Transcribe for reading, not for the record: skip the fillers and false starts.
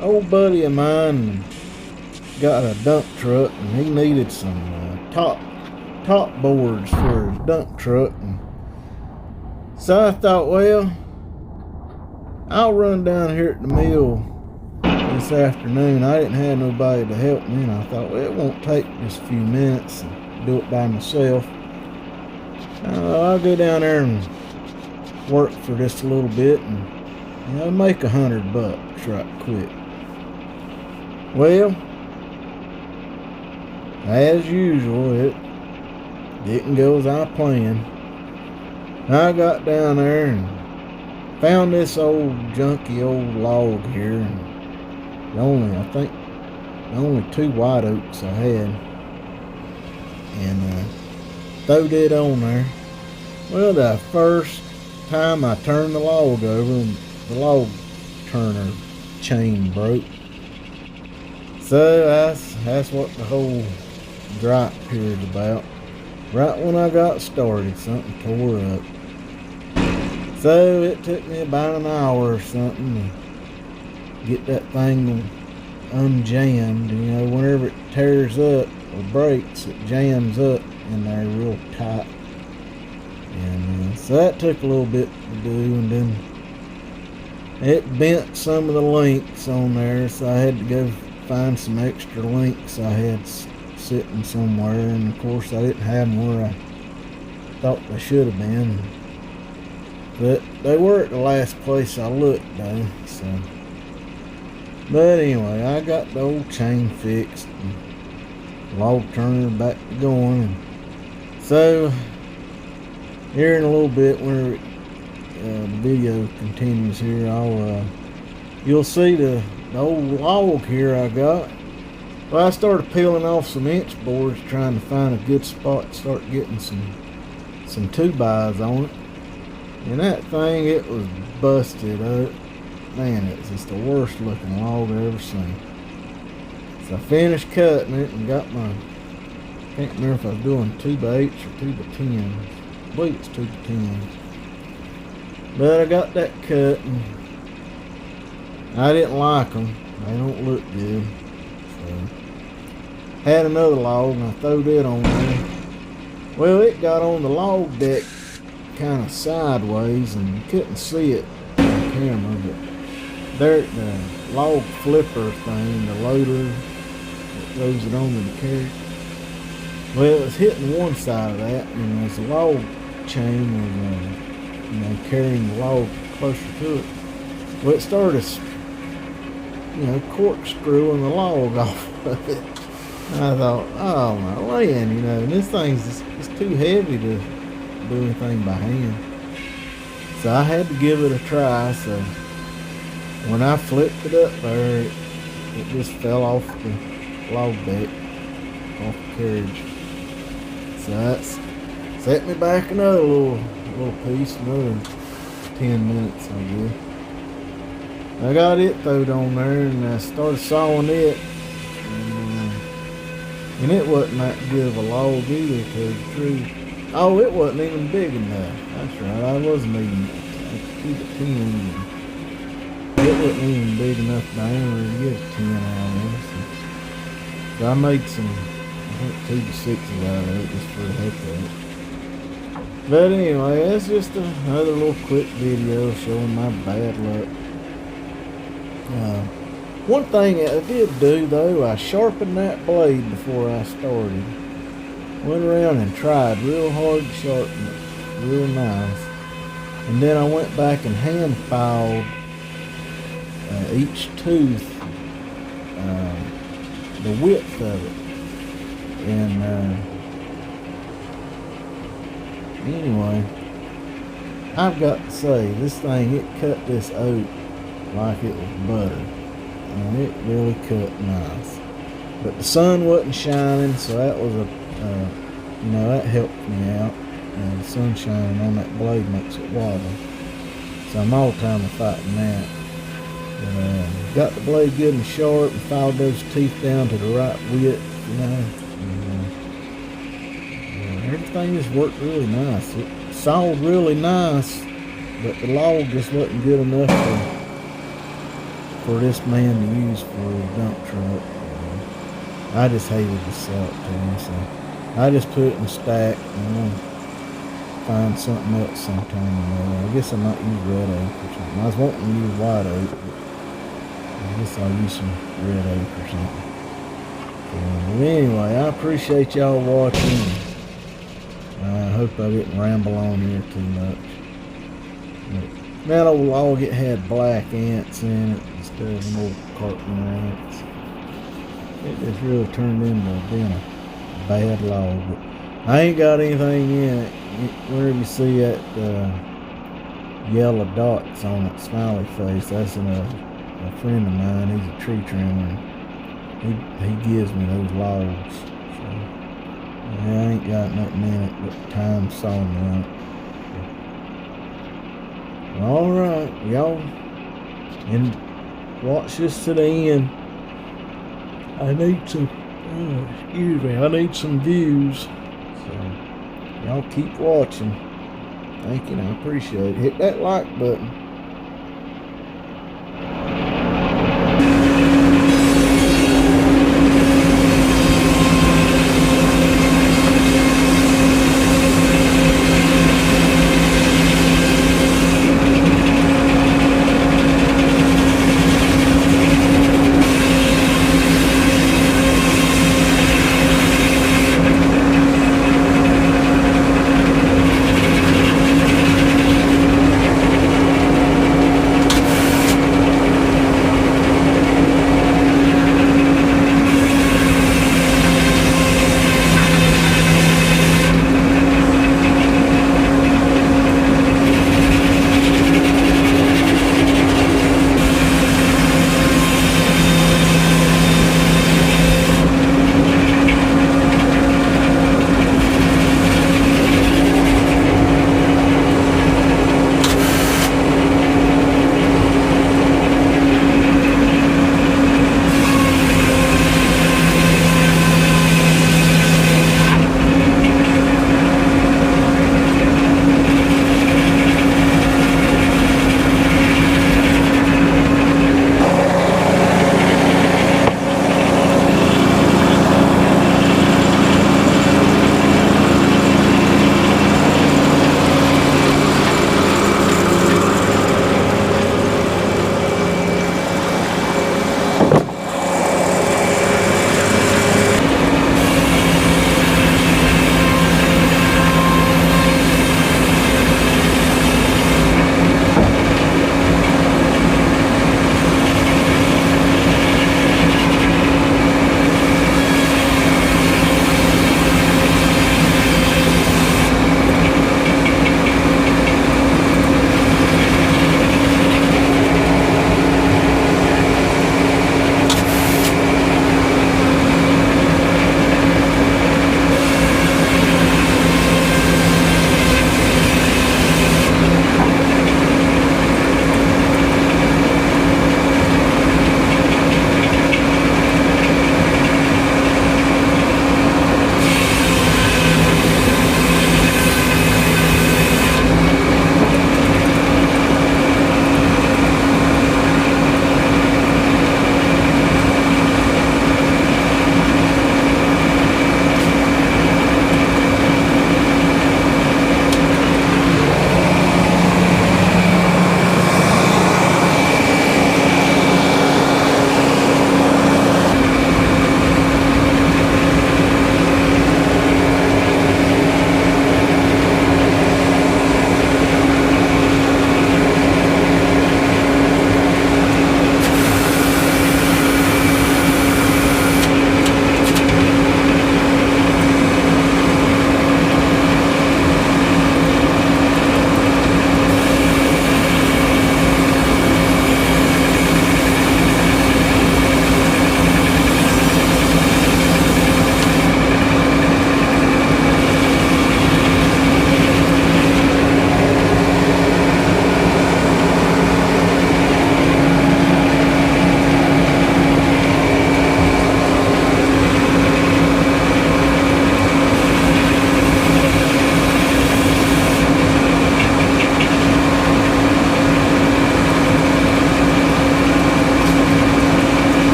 old buddy of mine got a dump truck, and he needed some top boards for his dump truck. And so I thought, well, I'll run down here at the mill this afternoon. I didn't have nobody to help me, and I thought, well, it won't take just a few minutes and do it by myself. I'll go down there and work for just a little bit and make $100 right quick. Well, as usual, it didn't go as I planned. I got down there and found this old junky old log here, and I think the only 2 white oaks I had, and throwed it on there. Well, the first time I turned the log over, the log turner chain broke. So that's what the whole gripe here is about. Right when I got started, something tore up. So it took me about an hour or something to get that thing unjammed. Whenever it tears up or breaks, it jams up in there real tight. And so that took a little bit to do, and then it bent some of the links on there, so I had to go find some extra links I had sitting somewhere, and of course I didn't have them where I thought they should have been. But they were at the last place I looked though, so. But anyway, I got the old chain fixed, and log turner back to going. And so here in a little bit, when the video continues here, you'll see the old log here I got. Well, I started peeling off some inch boards, trying to find a good spot to start getting some 2x on it. And that thing, it was busted up. Man, it's just the worst looking log I ever seen. So I finished cutting it and got I can't remember if I was doing 2x8s or 2x10s. I believe it's 2x10s. But I got that cut, and I didn't like them. They don't look good. So had another log, and I threw it on there. Well, it got on the log deck kind of sideways, and you couldn't see it on the camera, but there, the log flipper thing, the loader that throws it onto the carriage, well, it was hitting one side of that, and as the log chain was carrying the log closer to it, well, it started corkscrewing the log off of it. And I thought, oh my land, and this thing's just too heavy to do anything by hand. So I had to give it a try. So when I flipped it up there, it just fell off the log deck, off the carriage. So that's set me back another little piece, another 10 minutes, I guess. I got it throwed on there, and I started sawing it, and it wasn't that good of a log either, to tell the truth. Oh, it wasn't even big enough. That's right, I wasn't even 2x10. It wasn't even big enough diameter to get a 10 out of it. So I made some, I think, 2x6s out of it just for the heck of it. But anyway, that's just another little quick video showing my bad luck. One thing I did do though, I sharpened that blade before I started. Went around and tried real hard to sharpen it, real nice. And then I went back and hand filed each tooth, the width of it. And anyway, I've got to say, this thing, it cut this oak like it was butter. And it really cut nice. But the sun wasn't shining, so that was that helped me out. And the sun shining on that blade makes it wobble. So I'm all time fighting that. But, got the blade good and sharp and filed those teeth down to the right width, And, everything just worked really nice. It sawed really nice, but the log just wasn't good enough for this man to use for a dump truck. I just hated to sell it to him, so I just put it in a stack and I'm gonna find something else sometime. I guess I might use red oak or something. I was wanting to use white oak, but I guess I'll use some red oak or something. But anyway, I appreciate y'all watching. I hope I didn't ramble on here too much. But that old log, it had black ants in it instead of an old carpenter ants. It just really turned into being a bad log. But I ain't got anything in it. Whenever you see that yellow dots on it, smiley face, that's a friend of mine. He's a tree trimmer. He gives me those logs. So I ain't got nothing in it but time Sawmill. Alright, y'all, and watch this to the end. I need some, I need some views. So y'all keep watching. Thank you, and I appreciate it. Hit that like button.